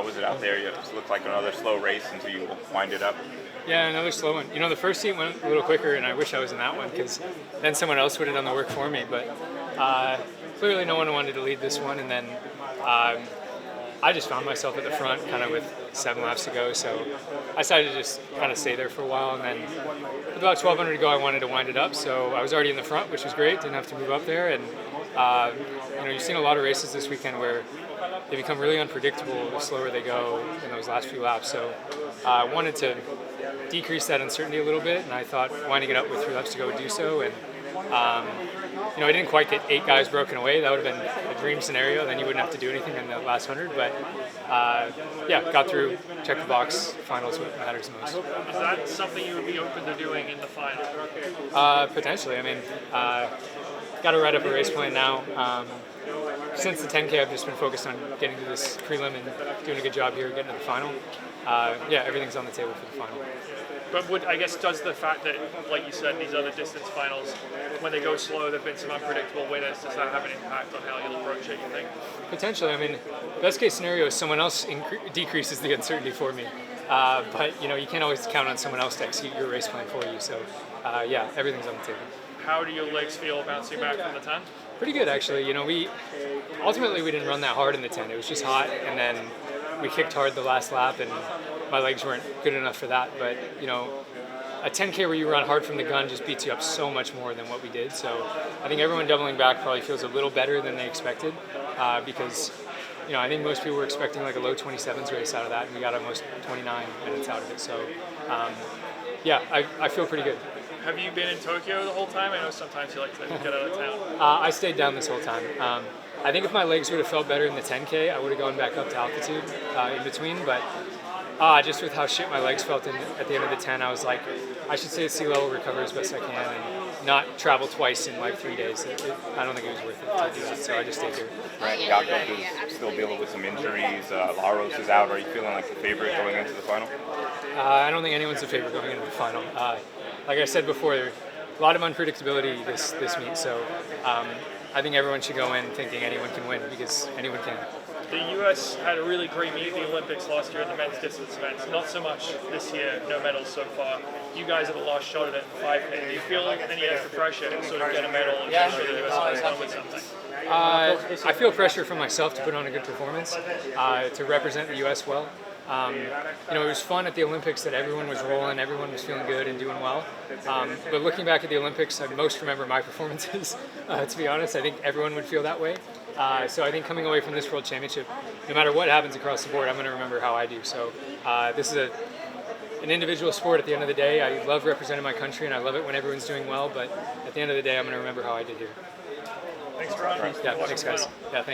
How was it out there? It looked like another slow race until you wind it up. Yeah, another slow one. The first heat went a little quicker, and I wish I was in that one because then someone else would have done the work for me. But clearly, no one wanted to lead this one, and then I just found myself at the front, kind of with 7 laps to go. So I decided to just kind of stay there for a while, and then with about 1,200 to go, I wanted to wind it up. So I was already in the front, which was great. Didn't have to move up there, and you've seen a lot of races this weekend where they become really unpredictable the slower they go in those last few laps. So I wanted to decrease that uncertainty a little bit, and I thought winding it up with 3 laps to go would do so. And I didn't quite get 8 guys broken away. That would have been a dream scenario. Then you wouldn't have to do anything in the last 100. But got through, checked the box. Finals what matters most. Is that something you would be open to doing in the final? Potentially. I mean, got to write up a race plan now. Since the 10K, I've just been focused on getting to this prelim and doing a good job here, getting to the final. Everything's on the table for the final. But I guess does the fact that, like you said, these other distance finals, when they go slow, there've been some unpredictable winners. Does that have an impact on how you'll approach it, you think? Potentially. I mean, best case scenario is someone else decreases the uncertainty for me. But you can't always count on someone else to execute your race plan for you. So everything's on the table. How do your legs feel bouncing back from the 10? Pretty good, actually. We didn't run that hard in the 10. It was just hot, and then we kicked hard the last lap, and my legs weren't good enough for that. But a 10K where you run hard from the gun just beats you up so much more than what we did. So I think everyone doubling back probably feels a little better than they expected because I think most people were expecting like a low 27s race out of that, and we got almost 29 minutes out of it. So I feel pretty good. Have you been in Tokyo the whole time? I know sometimes you like to get out of town. I stayed down this whole time. I think if my legs would have felt better in the 10K, I would have gone back up to altitude in between. But just with how shit my legs felt at the end of the 10, I was like, I should stay at sea level, recover as best I can, and not travel twice in like 3 days. I don't think it was worth it to do that, so I just stayed here. Right, Jakob is still dealing with some injuries. Laros is out. Are you feeling like the favorite going into the final? I don't think anyone's a favorite going into the final. Like I said before, there's a lot of unpredictability this meet, so I think everyone should go in thinking anyone can win because anyone can. The U.S. had a really great meet at the Olympics last year in the men's distance events. Not so much this year, no medals so far. You guys have a last shot at it in 5K. Do you feel any extra pressure to sort of get a medal and make sure the U.S. comes home with something? I feel pressure from myself to put on a good performance, to represent the U.S. well. It was fun at the Olympics that everyone was rolling, everyone was feeling good and doing well. But looking back at the Olympics, I most remember my performances. To be honest, I think everyone would feel that way. So I think coming away from this World Championship, no matter what happens across the board, I'm going to remember how I do. So this is an individual sport at the end of the day. I love representing my country, and I love it when everyone's doing well. But at the end of the day, I'm going to remember how I did here. Thanks, Ron. Yeah, thanks, guys. Yeah, thank you.